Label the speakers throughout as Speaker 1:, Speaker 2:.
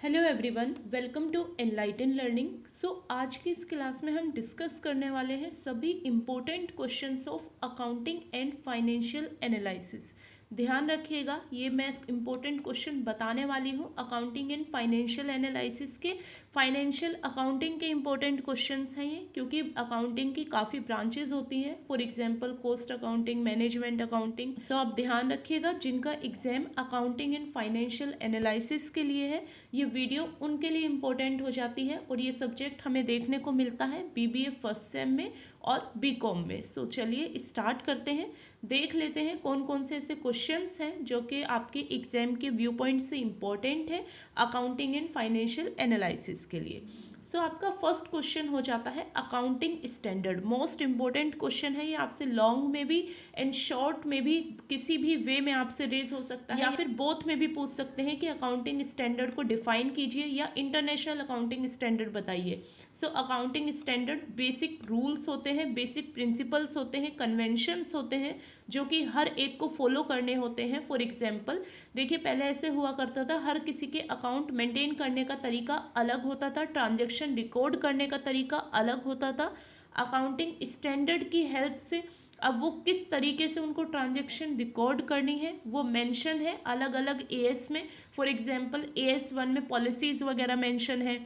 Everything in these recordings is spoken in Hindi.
Speaker 1: Hello everyone, welcome to Enlighten Learning. आज की इस क्लास में हम डिस्कस करने वाले हैं सभी important questions of accounting and financial analysis. ध्यान रखिएगा, ये मैं इम्पोर्टेंट क्वेश्चन बताने वाली हूँ अकाउंटिंग एंड फाइनेंशियल एनालिसिस के। फाइनेंशियल अकाउंटिंग के इम्पोर्टेंट क्वेश्चंस हैं ये, क्योंकि अकाउंटिंग की काफ़ी ब्रांचेज होती हैं। For example cost accounting, management accounting. आप ध्यान रखिएगा, जिनका exam accounting and financial analysis के लिए है, ये वीडियो उनके लिए इम्पोर्टेंट हो जाती है। और ये सब्जेक्ट हमें देखने को मिलता है बीबीए फर्स्ट सेम में और बीकॉम में। चलिए स्टार्ट करते हैं, देख लेते हैं कौन कौन से ऐसे क्वेश्चंस हैं जो कि आपके एग्जाम के व्यू पॉइंट से इम्पोर्टेंट है अकाउंटिंग एंड फाइनेंशियल एनालिसिस के लिए। आपका फर्स्ट क्वेश्चन हो जाता है accounting standard. Most important question है ये, आपसे लॉन्ग में भी एंड शॉर्ट में भी किसी भी वे में आपसे रेज हो सकता है, या फिर बोथ में भी पूछ सकते हैं कि अकाउंटिंग स्टैंडर्ड को डिफाइन कीजिए या इंटरनेशनल अकाउंटिंग स्टैंडर्ड बताइए। अकाउंटिंग स्टैंडर्ड बेसिक रूल्स होते हैं, बेसिक प्रिंसिपल्स होते हैं, कन्वेंशंस होते हैं जो कि हर एक को फॉलो करने होते हैं। फॉर एग्जाम्पल देखिए, पहले ऐसे हुआ करता था, हर किसी के अकाउंट मेंटेन करने का तरीका अलग होता था, ट्रांजैक्शन रिकॉर्ड करने का तरीका अलग होता था। अकाउंटिंग स्टैंडर्ड की हेल्प से अब वो किस तरीके से उनको ट्रांजैक्शन रिकॉर्ड करनी है वो मेंशन है अलग अलग एएस में। फॉर एग्जांपल AS1 में पॉलिसीज वगैरह मेंशन है,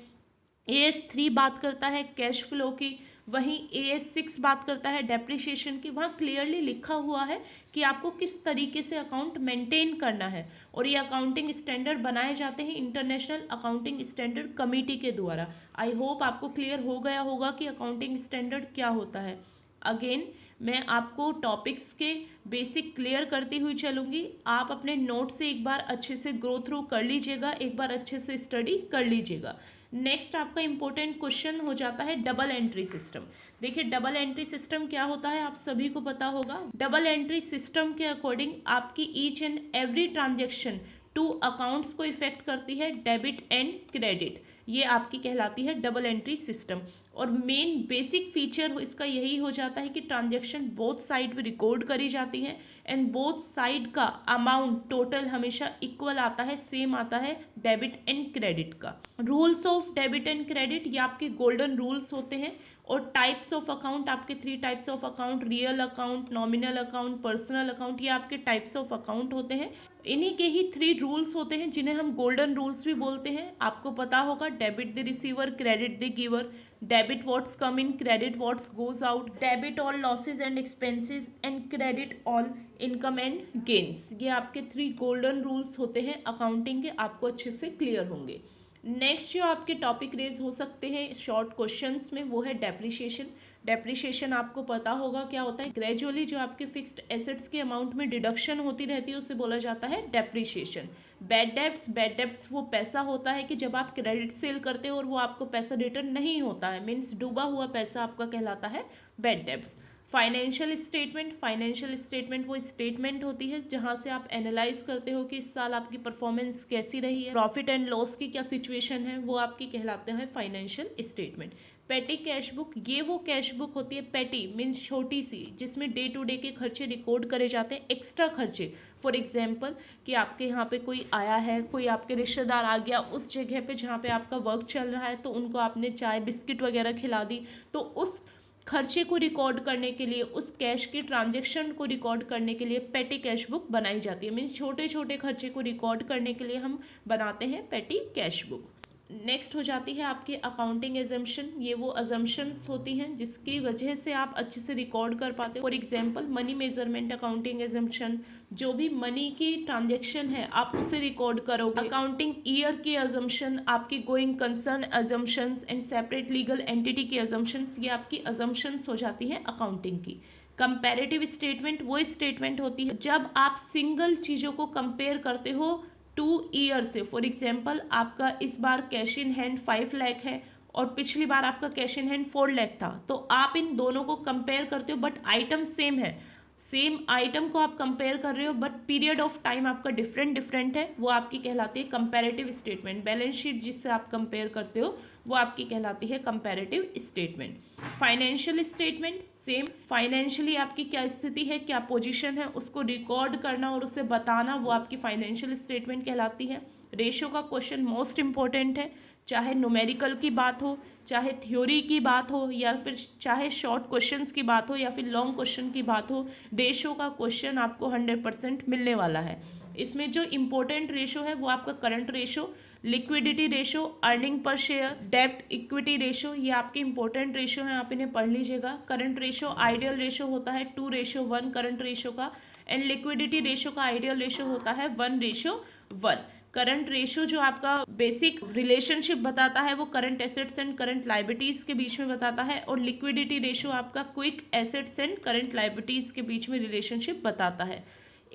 Speaker 1: AS3 बात करता है कैश फ्लो की, वहीं AS6 बात करता है डेप्रिसिएशन की। वहाँ क्लियरली लिखा हुआ है कि आपको किस तरीके से अकाउंट मेंटेन करना है। और ये अकाउंटिंग स्टैंडर्ड बनाए जाते हैं इंटरनेशनल अकाउंटिंग स्टैंडर्ड कमेटी के द्वारा। आई होप आपको क्लियर हो गया होगा कि अकाउंटिंग स्टैंडर्ड क्या होता है। अगेन मैं आपको टॉपिक्स के बेसिक क्लियर करती हुई चलूंगी, आप अपने नोट से एक बार अच्छे से गो थ्रू कर लीजिएगा, एक बार अच्छे से स्टडी कर लीजिएगा। नेक्स्ट आपका इंपॉर्टेंट क्वेश्चन हो जाता है डबल एंट्री सिस्टम। देखिए, डबल एंट्री सिस्टम क्या होता है आप सभी को पता होगा। डबल एंट्री सिस्टम के अकॉर्डिंग आपकी each and every transaction two accounts को इफेक्ट करती है, डेबिट एंड क्रेडिट। ये आपकी कहलाती है डबल एंट्री सिस्टम। और मेन बेसिक फीचर इसका यही हो जाता है कि ट्रांजैक्शन बोथ साइड पे रिकॉर्ड करी जाती है एंड बोथ साइड का अमाउंट टोटल हमेशा इक्वल आता है, सेम आता है डेबिट एंड क्रेडिट का। Rules of debit and credit ये आपके गोल्डन रूल्स होते हैं। और टाइप्स ऑफ अकाउंट, आपके 3 types of account, real account, nominal account, personal account, ये आपके टाइप्स ऑफ अकाउंट होते हैं। इन्हीं के ही 3 रूल्स होते हैं जिन्हें हम गोल्डन रूल्स भी बोलते हैं। आपको पता होगा, debit the receiver, credit the giver, debit what's come in, credit what's goes out, debit all losses and expenses and credit all income and gains. ये आपके 3 गोल्डन रूल्स होते हैं अकाउंटिंग के, आपको अच्छे से क्लियर होंगे। नेक्स्ट जो आपके टॉपिक रेज हो सकते हैं शॉर्ट क्वेश्चंस में, वो है डेप्रिसिएशन। डेप्रिसिएशन आपको पता होगा क्या होता है। ग्रेजुअली जो आपके फिक्स्ड एसेट्स के अमाउंट में डिडक्शन होती रहती है उसे बोला जाता है डेप्रिसिएशन। बैड डेब्ट्स वो पैसा होता है कि जब आप क्रेडिट सेल करते हो और वो आपको पैसा रिटर्न नहीं होता है, मीन्स डूबा हुआ पैसा आपका कहलाता है बैड डेब्ट्स। फाइनेंशियल स्टेटमेंट वो स्टेटमेंट होती है जहां से आप एनालाइज करते हो कि इस साल आपकी परफॉर्मेंस कैसी रही है, प्रॉफिट एंड लॉस की क्या सिचुएशन है, वो आपकी कहलाते हैं फाइनेंशियल स्टेटमेंट। पेटी कैश बुक, ये वो कैश बुक होती है, पेटी मीन्स छोटी सी, जिसमें डे टू डे के खर्चे रिकॉर्ड करे जाते हैं, एक्स्ट्रा खर्चे। फॉर एग्जाम्पल कि आपके यहाँ पे कोई आया है, कोई आपके रिश्तेदार आ गया उस जगह पे जहाँ पे आपका वर्क चल रहा है, तो उनको आपने चाय बिस्किट वगैरह खिला दी, तो उस खर्चे को रिकॉर्ड करने के लिए, उस कैश के ट्रांजैक्शन को रिकॉर्ड करने के लिए पेटी कैश बुक बनाई जाती है। मीन्स छोटे छोटे खर्चे को रिकॉर्ड करने के लिए हम बनाते हैं पेटी कैश बुक। नेक्स्ट हो जाती है आपकी अकाउंटिंग एजम्पशन। ये वो अजम्पशंस होती हैं जिसकी वजह से आप अच्छे से रिकॉर्ड कर पाते हो। For example money measurement accounting assumption, जो भी मनी की ट्रांजैक्शन है आप उसे रिकॉर्ड करोगे। अकाउंटिंग ईयर की अजम्पशन, आपकी going concern assumptions and separate legal entity की अजम्पशंस, ये आपकी अजम्पशंस हो जाती हैं अकाउंटिंग की। कंपैरेटिव स्टेटमेंट वो स्टेटमेंट होती है जब आप सिंगल चीजों को कंपेयर करते हो 2 ईयर से। फॉर एग्जाम्पल आपका इस बार कैश इन हैंड 5 लाख है और पिछली बार आपका कैश इन हैंड 4 लाख था, तो आप इन दोनों को कंपेयर करते हो बट आइटम सेम है, सेम आइटम को आप कंपेयर कर रहे हो बट पीरियड ऑफ टाइम आपका डिफरेंट है, वो आपकी कहलाती है कंपैरेटिव स्टेटमेंट। बैलेंस शीट जिससे आप कंपेयर करते हो वो आपकी कहलाती है comparative statement. Financial statement same, financially आपकी क्या स्थिति है, क्या पोजीशन है, उसको रिकॉर्ड करना और उसे बताना, वो आपकी फाइनेंशियल स्टेटमेंट कहलाती है। रेशियो का क्वेश्चन मोस्ट इंपॉर्टेंट है, चाहे न्यूमेरिकल की बात हो, चाहे थ्योरी की बात हो, या फिर चाहे शॉर्ट क्वेश्चंस की बात हो, या फिर लॉन्ग क्वेश्चन की बात हो, रेशियो का क्वेश्चन आपको 100% मिलने वाला है। इसमें जो इम्पोर्टेंट रेशियो है वो आपका current ratio, liquidity ratio, earning per share, डेब्ट इक्विटी रेशियो, ये आपके इंपॉर्टेंट रेशियो हैं, आप इन्हें पढ़ लीजिएगा। करंट रेशियो आइडियल रेशियो होता है 2:1 करंट रेशियो का, एंड लिक्विडिटी रेशियो का आइडियल रेशियो होता है 1:1। करंट रेशियो जो आपका बेसिक रिलेशनशिप बताता है वो current assets and current liabilities के बीच में बताता है, और लिक्विडिटी रेशियो आपका quick assets and current liabilities के बीच में रिलेशनशिप बताता है।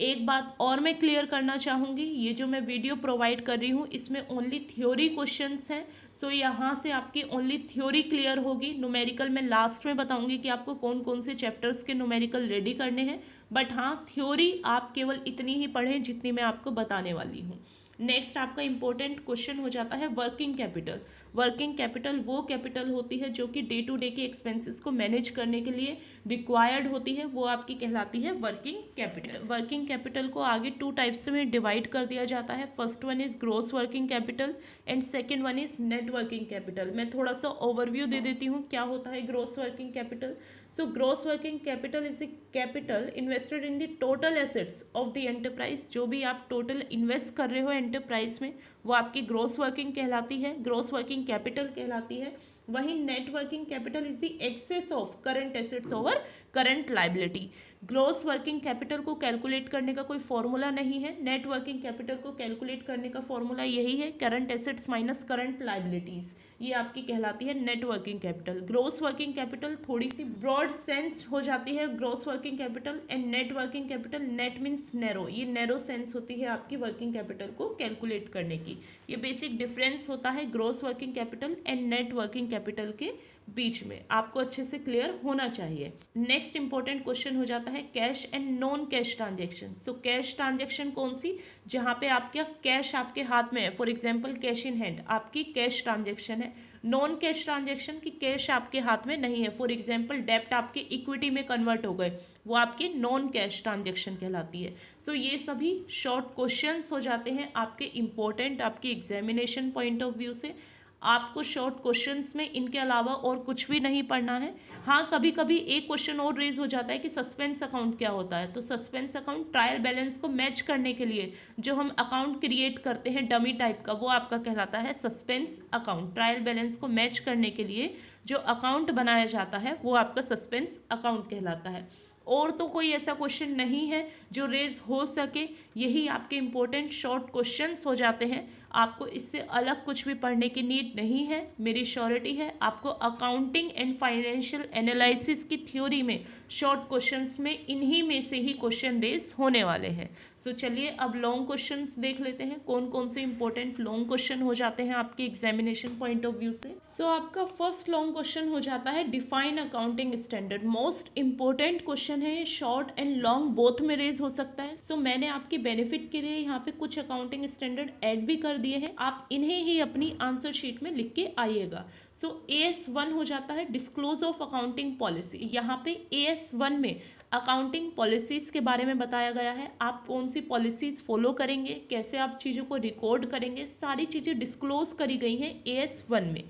Speaker 1: एक बात और मैं क्लियर करना चाहूँगी, ये जो मैं वीडियो प्रोवाइड कर रही हूँ इसमें ओनली थ्योरी क्वेश्चंस हैं, सो यहाँ से आपकी ओनली थ्योरी क्लियर होगी। न्यूमेरिकल मैं लास्ट में बताऊंगी कि आपको कौन कौन से चैप्टर्स के न्यूमेरिकल रेडी करने हैं, बट हाँ थ्योरी आप केवल इतनी ही पढ़ें जितनी मैं आपको बताने वाली हूँ। नेक्स्ट आपका इंपॉर्टेंट क्वेश्चन हो जाता है वर्किंग कैपिटल। वर्किंग कैपिटल वो कैपिटल होती है जो कि डे टू डे के एक्सपेंसेस को मैनेज करने के लिए रिक्वायर्ड होती है, वो आपकी कहलाती है वर्किंग कैपिटल। वर्किंग कैपिटल को आगे 2 टाइप्स में डिवाइड कर दिया जाता है। First one is gross working capital and second one is net working capital. मैं थोड़ा सा ओवरव्यू दे देती हूँ क्या होता है gross working capital. So gross working capital is the capital invested in the total assets of the enterprise। जो भी आप टोटल इन्वेस्ट कर रहे हो एंटरप्राइज में वो आपकी ग्रॉस वर्किंग कहलाती है, ग्रॉस वर्किंग कैपिटल कहलाती है। वहीं net working capital is the excess of current assets over current liability. Gross working capital को कैलकुलेट करने का कोई फॉर्मूला नहीं है, नेट वर्किंग कैपिटल को कैलकुलेट करने का फॉर्मूला यही है, current assets minus current liabilities, ये आपकी कहलाती है net working capital. Gross working capital थोड़ी सी ब्रॉड सेंस हो जाती है gross working capital and net working capital. Net means narrow, ये नैरो सेंस होती है आपकी वर्किंग कैपिटल को कैलकुलेट करने की। ये बेसिक डिफरेंस होता है gross working capital and net working capital के बीच में, आपको अच्छे से क्लियर होना चाहिए। नेक्स्ट इंपॉर्टेंट क्वेश्चन हो जाता है cash and non cash transaction. So cash transaction कौन सी, जहां पे आपका कैश आपके हाथ में है, for example cash in hand आपकी कैश ट्रांजेक्शन है। नॉन कैश ट्रांजेक्शन की कैश आपके हाथ में नहीं है, फॉर एग्जांपल डेब्ट आपके इक्विटी में कन्वर्ट हो गए, वो आपकी नॉन कैश ट्रांजेक्शन कहलाती है। सो ये सभी शॉर्ट क्वेश्चंस हो जाते हैं आपके इंपॉर्टेंट, आपके एग्जामिनेशन पॉइंट ऑफ व्यू से। आपको शॉर्ट क्वेश्चंस में इनके अलावा और कुछ भी नहीं पढ़ना है। हाँ कभी कभी एक क्वेश्चन और रेज हो जाता है कि सस्पेंस अकाउंट क्या होता है, तो सस्पेंस अकाउंट ट्रायल बैलेंस को मैच करने के लिए जो हम अकाउंट क्रिएट करते हैं डमी टाइप का, वो आपका कहलाता है सस्पेंस अकाउंट। ट्रायल बैलेंस को मैच करने के लिए जो अकाउंट बनाया जाता है वो आपका सस्पेंस अकाउंट कहलाता है। और तो कोई ऐसा क्वेश्चन नहीं है जो रेज हो सके, यही आपके इंपॉर्टेंट शॉर्ट क्वेश्चंस हो जाते हैं। आपको इससे अलग कुछ भी पढ़ने की नीड नहीं है, मेरी श्योरिटी है आपको अकाउंटिंग एंड फाइनेंशियल एनालिसिस की थ्योरी में शॉर्ट क्वेश्चंस में इन्हीं में से ही क्वेश्चन रेज होने वाले हैं। सो चलिए अब लॉन्ग क्वेश्चंस देख लेते हैं, कौन कौन से इंपॉर्टेंट लॉन्ग क्वेश्चन हो जाते हैं आपके एग्जामिनेशन पॉइंट ऑफ व्यू से। सो आपका फर्स्ट लॉन्ग क्वेश्चन हो जाता है define accounting standard. Most important question है ये, शॉर्ट एंड लॉन्ग बोथ में रेज हो सकता है। सो मैंने आपके बेनिफिट के लिए यहाँ पे कुछ अकाउंटिंग स्टैंडर्ड ऐड भी कर दिए हैं, आप इन्हें ही अपनी आंसर शीट में लिख के आइएगा। सो AS1 हो जाता है डिस्क्लोज ऑफ अकाउंटिंग पॉलिसी। यहाँ पे AS1 में अकाउंटिंग पॉलिसीज के बारे में बताया गया है, आप कौन सी पॉलिसीज फॉलो करेंगे, कैसे आप चीज़ों को रिकॉर्ड करेंगे, सारी चीज़ें डिस्क्लोज करी गई हैं AS1 में।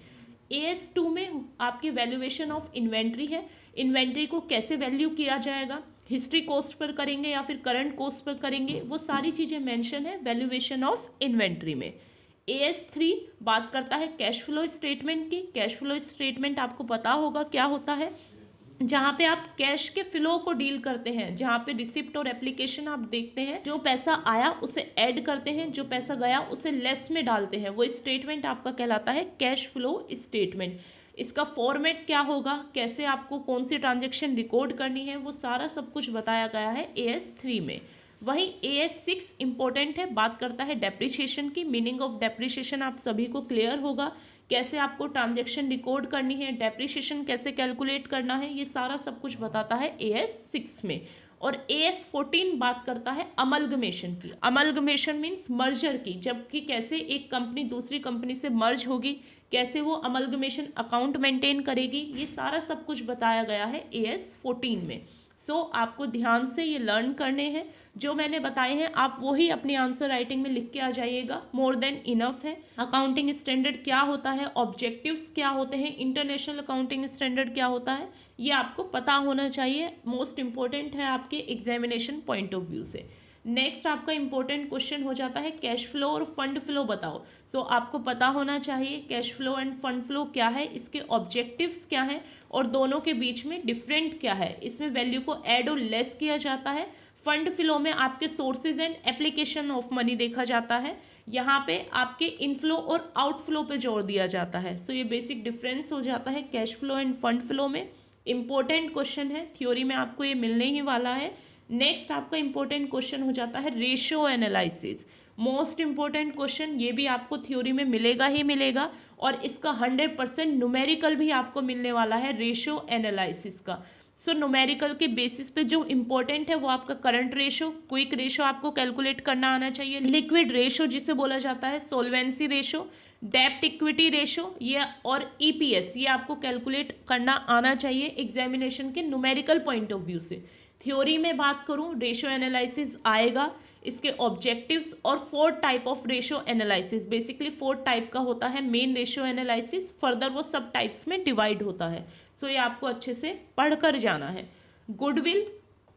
Speaker 1: AS2 में आपकी वैल्यूएशन ऑफ इन्वेंट्री है, इन्वेंट्री को कैसे वैल्यू किया जाएगा, हिस्ट्री कॉस्ट पर करेंगे या फिर करंट कॉस्ट पर करेंगे, वो सारी चीज़ें मेंशन है वैल्यूएशन ऑफ इन्वेंट्री में। AS3 बात करता है कैश फ्लो स्टेटमेंट की। कैश फ्लो स्टेटमेंट आपको पता होगा क्या होता है, जहां पे आप कैश के फ्लो को डील करते हैं, जहां पे रिसिप्ट और एप्लीकेशन आप देखते हैं, जो पैसा आया उसे ऐड करते हैं, जो पैसा गया उसे लेस में डालते हैं, वो स्टेटमेंट आपका कहलाता है कैश फ्लो स्टेटमेंट। इसका फॉर्मेट क्या होगा, कैसे आपको कौन सी ट्रांजेक्शन रिकॉर्ड करनी है, वो सारा सब कुछ बताया गया है AS3 में। वहीं AS6 इंपॉर्टेंट है, बात करता है डेप्रिसिएशन की। मीनिंग ऑफ डेप्रिसिएशन आप सभी को क्लियर होगा, कैसे आपको ट्रांजैक्शन रिकॉर्ड करनी है, डेप्रिसिएशन कैसे कैलकुलेट करना है, ये सारा सब कुछ बताता है AS6 में। और AS14 बात करता है अमलगमेशन की। अमलगमेशन मीन्स मर्जर की, जबकि कैसे एक कंपनी दूसरी कंपनी से मर्ज होगी, कैसे वो अमलगमेशन अकाउंट मेंटेन करेगी, ये सारा सब कुछ बताया गया है AS14 में। सो आपको ध्यान से ये लर्न करने हैं, जो मैंने बताए हैं आप वही अपनी आंसर राइटिंग में लिख के आ जाइएगा, मोर देन इनफ है। अकाउंटिंग स्टैंडर्ड क्या होता है, ऑब्जेक्टिव्स क्या होते हैं, इंटरनेशनल अकाउंटिंग स्टैंडर्ड क्या होता है, ये आपको पता होना चाहिए, मोस्ट इंपॉर्टेंट है आपके एग्जामिनेशन पॉइंट ऑफ व्यू से। नेक्स्ट आपका इंपॉर्टेंट क्वेश्चन हो जाता है कैश फ्लो और फंड फ्लो बताओ। सो आपको पता होना चाहिए cash flow end fund flow क्या है, इसके ऑब्जेक्टिव्स क्या है और दोनों के बीच में डिफरेंट क्या है, इसमें वैल्यू को ऐड और लेस किया जाता है। फंड फ्लो में आपके sources and application of money देखा जाता है, यहाँ पे आपके इनफ्लो और आउटफ्लो पे जोर दिया जाता है। सो ये बेसिक डिफरेंस हो जाता है cash flow end fund flow में। इंपॉर्टेंट क्वेश्चन है, थ्योरी में आपको ये मिलने ही वाला है। नेक्स्ट आपका इंपॉर्टेंट क्वेश्चन हो जाता है ratio analysis, most important question, ये भी आपको थ्योरी में मिलेगा ही मिलेगा और इसका 100% न्यूमेरिकल भी आपको मिलने वाला है रेशियो एनालिसिस का। सो न्यूमेरिकल के बेसिस पे जो इंपॉर्टेंट है वो आपका करंट रेशो, क्विक रेशो आपको कैलकुलेट करना आना चाहिए, लिक्विड रेशो जिसे बोला जाता है, सोल्वेंसी रेशो, डेब्ट इक्विटी रेशो, ये और ईपीएस, ये आपको कैलकुलेट करना आना चाहिए एग्जामिनेशन के न्यूमेरिकल पॉइंट ऑफ व्यू से। थ्योरी में बात करूं रेशो एनालिसिस आएगा, इसके ऑब्जेक्टिव्स और 4 type of ratio analysis, basically 4 type का होता है मेन रेशो एनालिसिस, फर्दर वो सब टाइप्स में डिवाइड होता है। सो ये आपको अच्छे से पढ़कर जाना है। गुडविल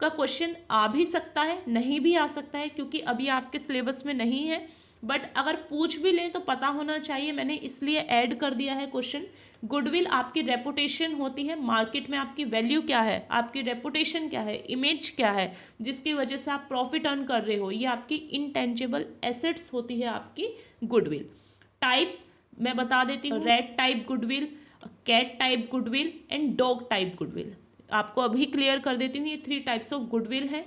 Speaker 1: का क्वेश्चन आ भी सकता है, नहीं भी आ सकता है, क्योंकि अभी आपके सिलेबस में नहीं है, बट अगर पूछ भी ले तो पता होना चाहिए, मैंने इसलिए ऐड कर दिया है क्वेश्चन। गुडविल आपकी रेपुटेशन होती है, मार्केट में आपकी वैल्यू क्या है, आपकी रेपुटेशन क्या है, इमेज क्या है, जिसकी वजह से आप प्रॉफिट अर्न कर रहे हो, ये आपकी इंटेंजिबल एसेट्स होती है आपकी गुडविल। टाइप्स मैं बता देती हूँ, rat type goodwill, cat type goodwill and dog type goodwill, आपको अभी क्लियर कर देती हूँ, ये 3 टाइप्स ऑफ गुडविल है।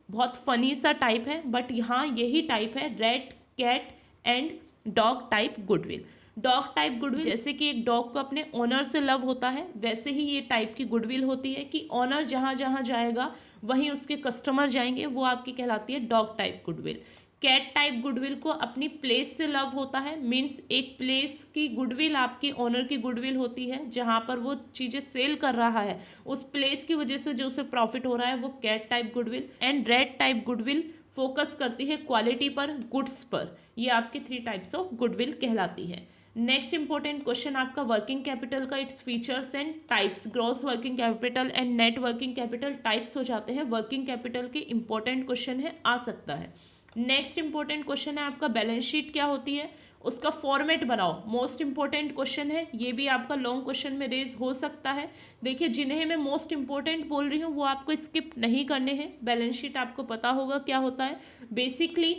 Speaker 1: बहुत फनी सा टाइप है, बट यहाँ यही टाइप है, rat, cat and dog type goodwill. Dog type goodwill जैसे कि एक डॉग को अपने ओनर से लव होता है, वैसे ही ये टाइप की गुडविल होती है कि ओनर जहां जहां जाएगा वहीं उसके कस्टमर जाएंगे, वो आपकी कहलाती है dog type goodwill. Cat type goodwill को अपनी प्लेस से लव होता है, मीन्स एक प्लेस की गुडविल आपकी ओनर की गुडविल होती है, जहां पर वो चीजें सेल कर रहा है, उस प्लेस की वजह से जो उसे प्रॉफिट हो रहा है वो cat type goodwill. And rat type goodwill focus करती है क्वालिटी पर, गुड्स पर, ये आपके 3 टाइप्स ऑफ गुडविल कहलाती है। नेक्स्ट इंपॉर्टेंट क्वेश्चन आपका वर्किंग कैपिटल का its features and types, gross working capital and net working capital types हो जाते हैं, वर्किंग कैपिटल के इंपॉर्टेंट क्वेश्चन है, आ सकता है। नेक्स्ट इंपॉर्टेंट क्वेश्चन है आपका बैलेंस शीट क्या होती है, उसका फॉर्मेट बनाओ, मोस्ट इंपॉर्टेंट क्वेश्चन है, ये भी आपका लॉन्ग क्वेश्चन में रेज हो सकता है। देखिए जिन्हें मैं मोस्ट इंपॉर्टेंट बोल रही हूँ वो आपको स्किप नहीं करने हैं। बैलेंस शीट आपको पता होगा क्या होता है, बेसिकली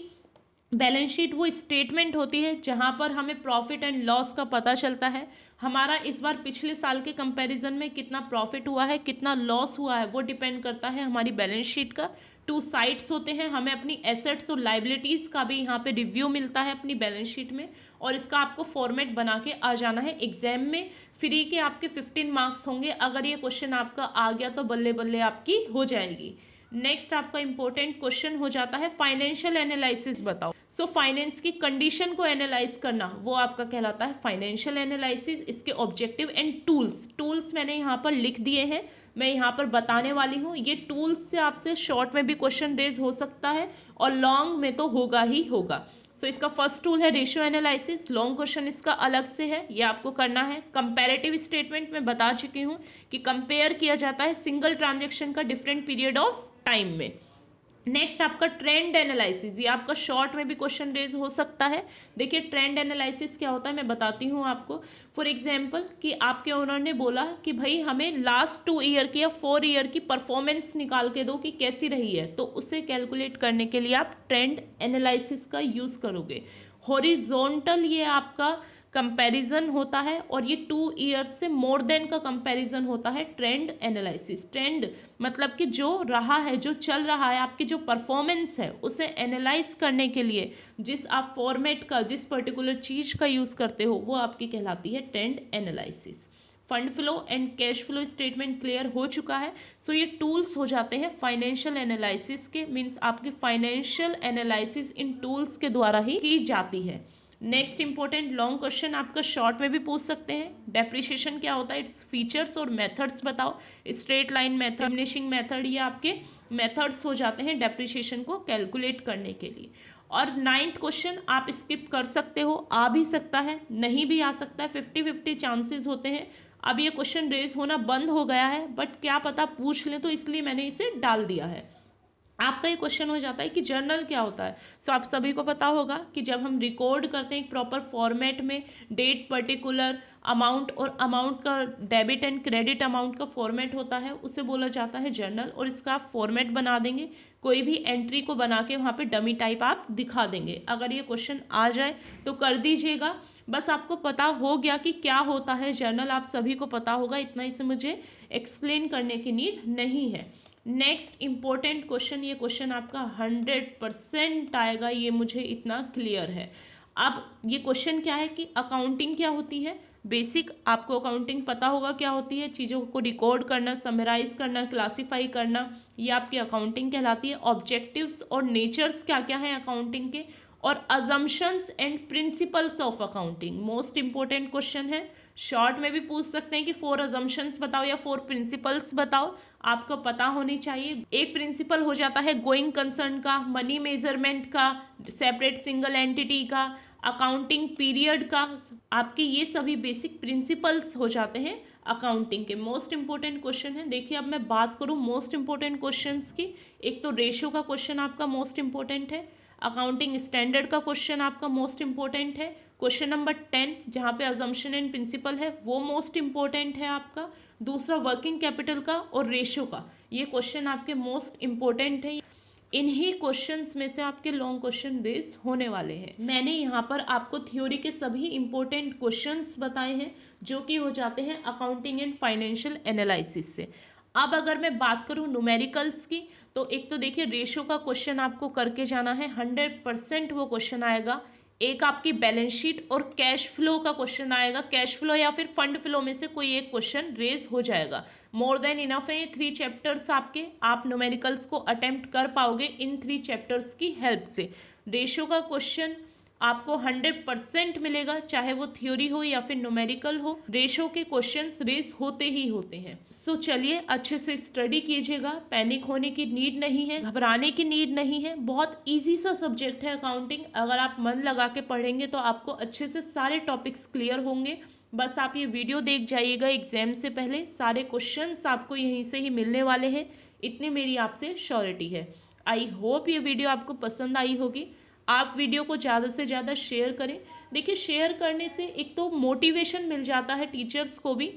Speaker 1: बैलेंस शीट वो स्टेटमेंट होती है जहां पर हमें प्रॉफिट एंड लॉस का पता चलता है, हमारा इस बार पिछले साल के कंपैरिजन में कितना प्रॉफिट हुआ है, कितना लॉस हुआ है, वो डिपेंड करता है हमारी बैलेंस शीट का। 2 साइड्स होते हैं, हमें अपनी एसेट्स और लाइबिलिटीज का भी यहाँ पे रिव्यू मिलता है अपनी बैलेंस शीट में, और इसका आपको फॉर्मेट बना के आ जाना है एग्जाम में। फ्री के आपके 15 मार्क्स होंगे, अगर ये क्वेश्चन आपका आ गया तो बल्ले बल्ले आपकी हो जाएगी। नेक्स्ट आपका इंपॉर्टेंट क्वेश्चन हो जाता है फाइनेंशियल एनालिसिस बताओ। सो फाइनेंस की कंडीशन को एनालाइज करना वो आपका कहलाता है फाइनेंशियल एनालिसिस। इसके ऑब्जेक्टिव एंड टूल्स मैंने यहाँ पर लिख दिए हैं, मैं यहाँ पर बताने वाली हूँ। ये टूल्स से आपसे शॉर्ट में भी क्वेश्चन रेज हो सकता है और लॉन्ग में तो होगा ही होगा। सो इसका फर्स्ट टूल है रेशियो एनालिसिस, लॉन्ग क्वेश्चन इसका अलग से है, ये आपको करना है। कंपैरेटिव स्टेटमेंट में बता चुकी हूँ कि कंपेयर किया जाता है सिंगल ट्रांजेक्शन का डिफरेंट पीरियड ऑफ टाइम में। नेक्स्ट आपका ट्रेंड एनालिसिस, ये आपका शॉर्ट में भी क्वेश्चन रेज हो सकता है। देखिए ट्रेंड एनालिसिस क्या होता है मैं बताती हूँ आपको। फॉर एग्जांपल कि आपके ओनर ने बोला कि भाई हमें लास्ट 2 ईयर की या 4 ईयर की परफॉर्मेंस निकाल के दो कि कैसी रही है, तो उसे कैलकुलेट करने के लिए आप ट्रेंड एनालिसिस का यूज करोगे। हॉरिजॉन्टल ये आपका कंपैरिजन होता है और ये 2 ईयर्स से मोर देन का कंपैरिजन होता है ट्रेंड एनालिसिस। ट्रेंड मतलब कि जो रहा है, जो चल रहा है, आपकी जो परफॉर्मेंस है उसे एनालाइज करने के लिए जिस आप फॉर्मेट का, जिस पर्टिकुलर चीज का यूज करते हो वो आपकी कहलाती है trend analysis. Fund flow and cash flow statement clear हो चुका है। सो ये टूल्स हो जाते हैं फाइनेंशियल एनालिसिस के, मीन्स आपकी फाइनेंशियल एनालिसिस इन टूल्स के द्वारा ही की जाती है। नेक्स्ट इंपॉर्टेंट लॉन्ग क्वेश्चन आपका शॉर्ट में भी पूछ सकते हैं, डेप्रिसिएशन क्या होता है, इट्स फीचर्स और मेथड्स बताओ। Straight line method, diminishing method, ये आपके मेथड्स हो जाते हैं डेप्रिसिएशन को कैलकुलेट करने के लिए। और 9th क्वेश्चन आप स्किप कर सकते हो, आ भी सकता है, नहीं भी आ सकता है, 50-50 चांसेस होते हैं। अब ये क्वेश्चन रेज होना बंद हो गया है, बट क्या पता पूछ लें, तो इसलिए मैंने इसे डाल दिया है। आपका ये क्वेश्चन हो जाता है कि जर्नल क्या होता है। सो आप सभी को पता होगा कि जब हम रिकॉर्ड करते हैं एक प्रॉपर फॉर्मेट में, डेट, पर्टिकुलर, अमाउंट, और अमाउंट का डेबिट एंड क्रेडिट अमाउंट का फॉर्मेट होता है, उसे बोला जाता है जर्नल। और इसका आप फॉर्मेट बना देंगे, कोई भी एंट्री को बना के वहाँ पे डमी टाइप आप दिखा देंगे। अगर ये क्वेश्चन आ जाए तो कर दीजिएगा। बस आपको पता हो गया कि क्या होता है जर्नल, आप सभी को पता होगा, इतना इसे मुझे एक्सप्लेन करने की नीड नहीं है। नेक्स्ट इंपॉर्टेंट क्वेश्चन, ये क्वेश्चन आपका 100% आएगा, ये मुझे इतना क्लियर है। अब ये क्वेश्चन क्या है कि अकाउंटिंग क्या होती है। बेसिक आपको अकाउंटिंग पता होगा क्या होती है, चीज़ों को रिकॉर्ड करना, समराइज करना, क्लासिफाई करना, ये आपकी अकाउंटिंग कहलाती है। ऑब्जेक्टिव्स और नेचर्स क्या क्या है अकाउंटिंग के, और assumptions and principles of accounting, most important question है। शॉर्ट में भी पूछ सकते हैं कि 4 अजम्पशंस बताओ या 4 प्रिंसिपल्स बताओ, आपको पता होनी चाहिए। एक प्रिंसिपल हो जाता है गोइंग कंसर्न का, मनी मेजरमेंट का, सेपरेट सिंगल एंटिटी का, अकाउंटिंग पीरियड का, आपके ये सभी बेसिक प्रिंसिपल्स हो जाते हैं अकाउंटिंग के। मोस्ट इंपोर्टेंट क्वेश्चन है। देखिए अब मैं बात करूं मोस्ट इंपोर्टेंट क्वेश्चंस की, एक तो रेशियो का क्वेश्चन आपका मोस्ट इंपोर्टेंट है, अकाउंटिंग स्टैंडर्ड का क्वेश्चन आपका मोस्ट इंपोर्टेंट है, क्वेश्चन नंबर 10 जहाँ पे अजम्पशन एंड प्रिंसिपल है वो मोस्ट इंपोर्टेंट है आपका, दूसरा वर्किंग कैपिटल का और रेशियो का, ये क्वेश्चन आपके मोस्ट इंपोर्टेंट है। इन्हीं क्वेश्चंस में से आपके लॉन्ग क्वेश्चन रेस होने वाले हैं। मैंने यहाँ पर आपको थ्योरी के सभी इंपॉर्टेंट क्वेश्चंस बताए हैं जो कि हो जाते हैं अकाउंटिंग एंड फाइनेंशियल एनालिसिस से। अब अगर मैं बात करूँ न्यूमेरिकल्स की, तो एक तो देखिए रेशियो का क्वेश्चन आपको करके जाना है, 100% वो क्वेश्चन आएगा। एक आपकी बैलेंस शीट और कैश फ्लो का क्वेश्चन आएगा, कैश फ्लो या फिर फंड फ्लो में से कोई एक क्वेश्चन रेज हो जाएगा। मोर देन इनफ है ये 3 चैप्टर्स आपके, आप न्यूमेरिकल्स को अटेम्प्ट कर पाओगे इन 3 चैप्टर्स की हेल्प से। रेशियो का क्वेश्चन आपको 100% मिलेगा, चाहे वो थ्योरी हो या फिर न्यूमेरिकल हो, रेशियो के क्वेश्चंस रेस होते ही होते हैं। सो चलिए अच्छे से स्टडी कीजिएगा, पैनिक होने की नीड नहीं है, घबराने की नीड नहीं है, बहुत इजी सा सब्जेक्ट है अकाउंटिंग। अगर आप मन लगा के पढ़ेंगे तो आपको अच्छे से सारे टॉपिक्स क्लियर होंगे। बस आप ये वीडियो देख जाइएगा, एग्जाम से पहले सारे क्वेश्चंस आपको यहीं से ही मिलने वाले हैं, इतनी मेरी आपसे श्योरिटी है। आई होप ये वीडियो आपको पसंद आई होगी। आप वीडियो को ज़्यादा से ज़्यादा शेयर करें। देखिए शेयर करने से एक तो मोटिवेशन मिल जाता है टीचर्स को भी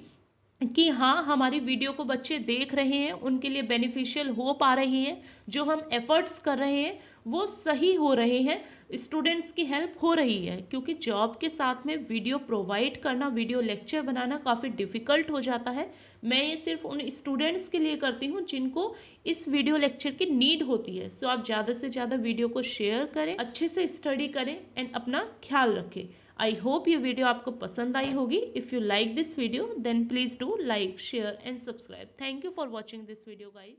Speaker 1: कि हाँ हमारी वीडियो को बच्चे देख रहे हैं, उनके लिए बेनिफिशियल हो पा रही है, जो हम एफर्ट्स कर रहे हैं वो सही हो रहे हैं, स्टूडेंट्स की हेल्प हो रही है। क्योंकि जॉब के साथ में वीडियो प्रोवाइड करना, वीडियो लेक्चर बनाना काफ़ी डिफ़िकल्ट हो जाता है। मैं ये सिर्फ उन स्टूडेंट्स के लिए करती हूँ जिनको इस वीडियो लेक्चर की नीड होती है। सो आप ज़्यादा से ज़्यादा वीडियो को शेयर करें, अच्छे से स्टडी करें एंड अपना ख्याल रखें। आई होप ये वीडियो आपको पसंद आई होगी। If you like this video then please do like, share and subscribe. Thank you for watching this video guys.